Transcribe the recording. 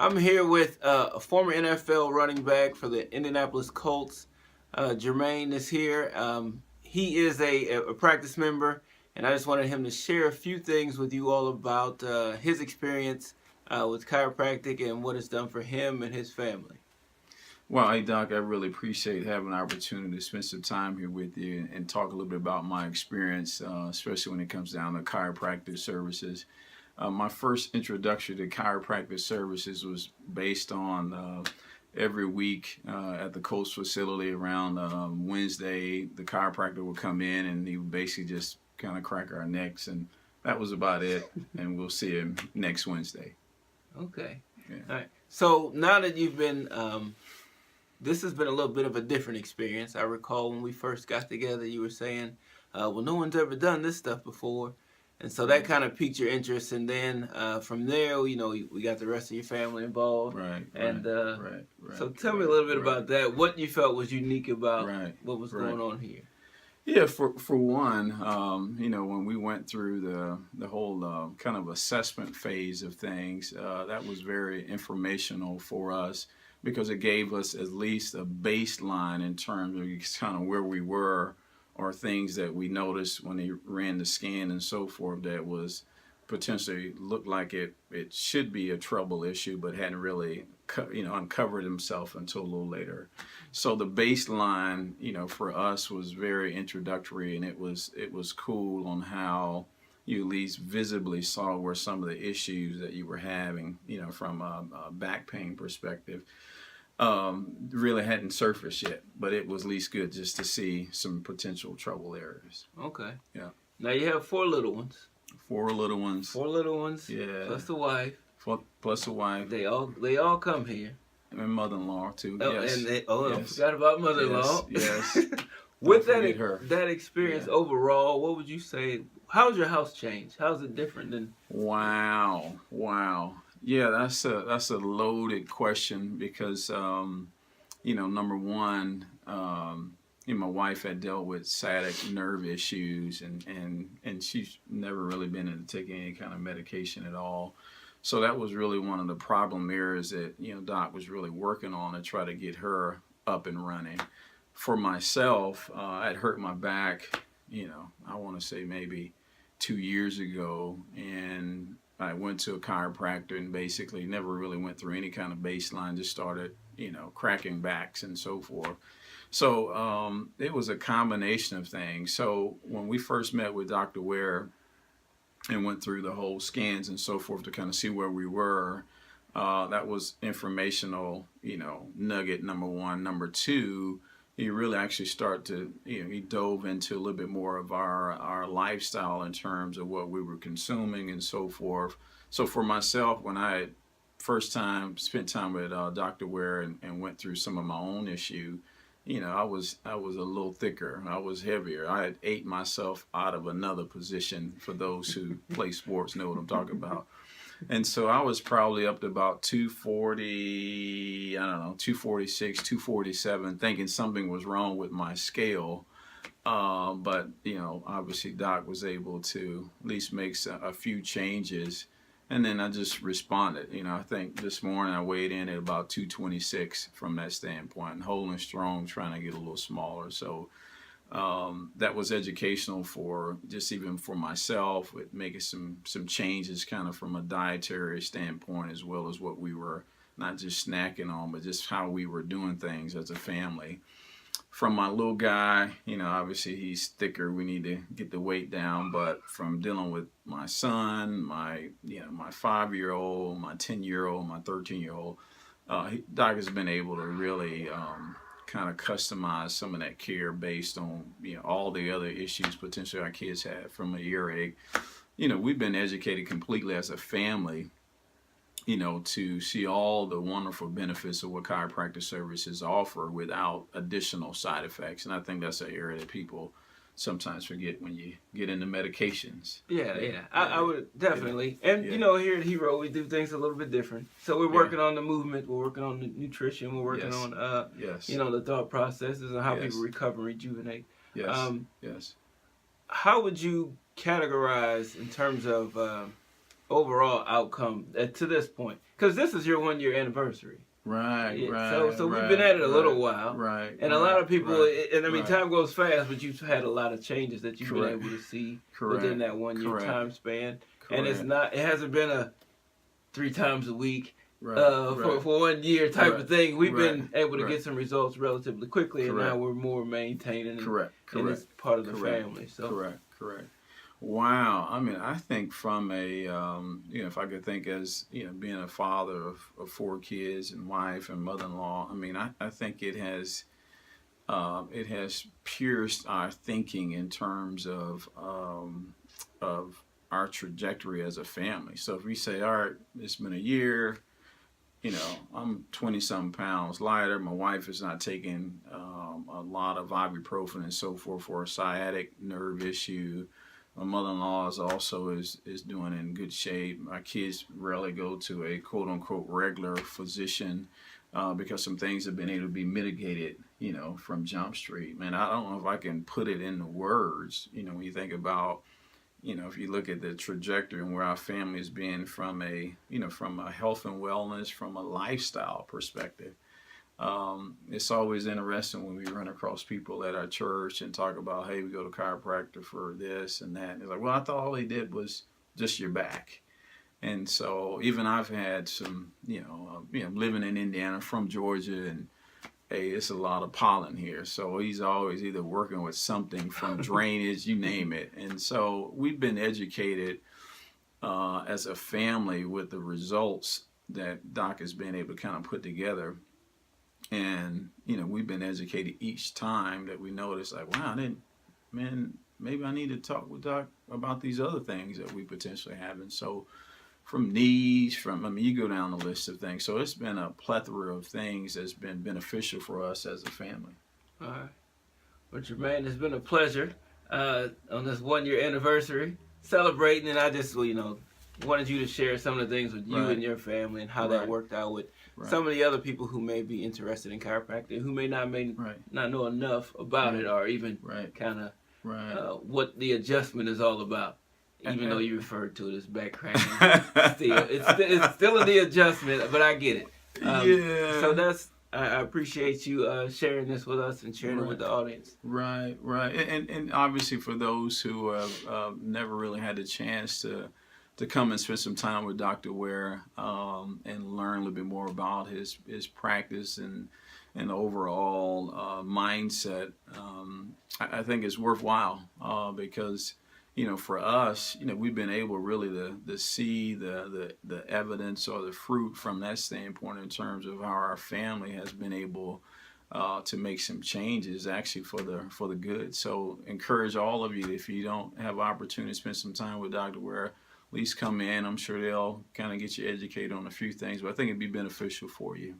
I'm here with a former NFL running back for the Indianapolis Colts. Jermaine is here. He is a practice member, and I just wanted him to share a few things with you all about his experience with chiropractic and what it's done for him and his family. Well, hey Doc, I really appreciate having an opportunity to spend some time here with you and talk a little bit about my experience, especially when it comes down to chiropractic services. My first introduction to chiropractic services was based on every week at the Colts facility around Wednesday. The chiropractor would come in and he would basically just kind of crack our necks, and that was about it. And we'll see him next Wednesday. Okay. Yeah. All right. So now that you've been, this has been a little bit of a different experience. I recall when we first got together, you were saying, well, no one's ever done this stuff before. And so that kind of piqued your interest. And then from there, we got the rest of your family involved. Right. And right. so tell me a little bit about that. What you felt was unique about what was right. going on here. Yeah, for one, when we went through the whole kind of assessment phase of things, that was very informational for us because it gave us at least a baseline in terms of kind of where we were or things that we noticed when they ran the scan and so forth that was potentially looked like it should be a trouble issue but hadn't really uncovered himself until a little later. So the baseline for us was very introductory, and it was cool on how you at least visibly saw where some of the issues that you were having from a back pain perspective really hadn't surfaced yet, but it was at least good just to see some potential trouble areas. Okay. Yeah. Now you have 4 little ones. 4 little ones. 4 little ones. Yeah. Plus the wife. Plus the wife. They all come here. And mother-in-law too. Oh, yes. And I forgot about mother-in-law. Yes. With that experience overall, what would you say? How's your house changed? How's it different than? Wow. Yeah, that's a loaded question because number one, my wife had dealt with sciatic nerve issues and she's never really been in taking any kind of medication at all. So that was really one of the problem areas that Doc was really working on to try to get her up and running. For myself, I'd hurt my back, I want to say maybe 2 years ago, and I went to a chiropractor and basically never really went through any kind of baseline, just started, cracking backs and so forth. So it was a combination of things. So when we first met with Dr. Ware and went through the whole scans and so forth to kind of see where we were, that was informational, nugget number one. Number two, he really actually started to, he dove into a little bit more of our lifestyle in terms of what we were consuming and so forth. So for myself, when I first time spent time with Dr. Ware and went through some of my own issue, I was a little thicker. I was heavier. I had ate myself out of another position. For those who play sports know what I'm talking about. And so I was probably up to about 240, 246, 247, thinking something was wrong with my scale. But, obviously Doc was able to at least make a few changes. And then I just responded. I think this morning I weighed in at about 226 from that standpoint, holding strong, trying to get a little smaller. So that was educational for just even for myself, with making some changes kind of from a dietary standpoint, as well as what we were not just snacking on, but just how we were doing things as a family. From my little guy, obviously he's thicker. We need to get the weight down. But from dealing with my son, my 5-year-old, my 10-year-old, my 13-year-old, Doc has been able to really kind of customize some of that care based on all the other issues potentially our kids have from a earache. We've been educated completely as a family, to see all the wonderful benefits of what chiropractic services offer without additional side effects. And I think that's an area that people sometimes forget when you get into medications. Yeah. I would definitely. And, here at HEROH, we do things a little bit different. So we're working on the movement. We're working on the nutrition. We're working on, the thought processes and how people recover and rejuvenate. Yes. How would you categorize in terms of overall outcome to this point? Because this is your 1 year anniversary. Right, Yeah, right. so we've right, been at it a little right, while, right, and a right, lot of people, right, and I mean, right. time goes fast, but you've had a lot of changes that you've been Correct, able to see within correct, that 1 year correct, time span, and correct. it hasn't been a 3 times a week Right, right, for 1 year type right, of thing. We've right, been able to right. get some results relatively quickly, and now Correct, we're more maintaining, correct, and it's correct, part of the correct, family. So, correct, correct. Wow. I mean, I think from a, if I could think as, being a father of 4 kids and wife and mother-in-law, I mean, I think it has pierced our thinking in terms of our trajectory as a family. So if we say, all right, it's been a year, I'm 20-something pounds lighter. My wife is not taking a lot of ibuprofen and so forth for a sciatic nerve issue. My mother-in-law is doing in good shape. My kids rarely go to a quote unquote regular physician because some things have been able to be mitigated, from Jump Street. Man, I don't know if I can put it into words. When you think about, if you look at the trajectory and where our family has been from from a health and wellness, from a lifestyle perspective. It's always interesting when we run across people at our church and talk about, hey, we go to chiropractor for this and that. And it's like, well, I thought all they did was just your back. And so even I've had some, living in Indiana from Georgia, and hey, it's a lot of pollen here. So he's always either working with something from drainage, you name it. And so we've been educated as a family with the results that Doc has been able to kind of put together. And, we've been educated each time that we notice, like, wow, maybe I need to talk with Doc about these other things that we potentially have. And so from knees, you go down the list of things. So it's been a plethora of things that's been beneficial for us as a family. all right. Well, Jermaine, it's been a pleasure on this 1 year anniversary celebrating, and I just, wanted you to share some of the things with you Right. and your family and how Right. that worked out with Right. some of the other people who may be interested in chiropractic, who may not know enough about it, or even Right. kind of Right. what the adjustment is all about. Even though you referred to it as back cranking, it's still in the adjustment, but I get it. Yeah. So I appreciate you sharing this with us and sharing it with the audience. Right, right. And obviously for those who have never really had the chance to come and spend some time with Dr. Ware and learn a little bit more about his practice and overall mindset, I think it's worthwhile because for us, we've been able really to see the evidence or the fruit from that standpoint in terms of how our family has been able to make some changes actually for the good. So encourage all of you, if you don't have opportunity to spend some time with Dr. Ware, at least come in. I'm sure they'll kind of get you educated on a few things, but I think it'd be beneficial for you.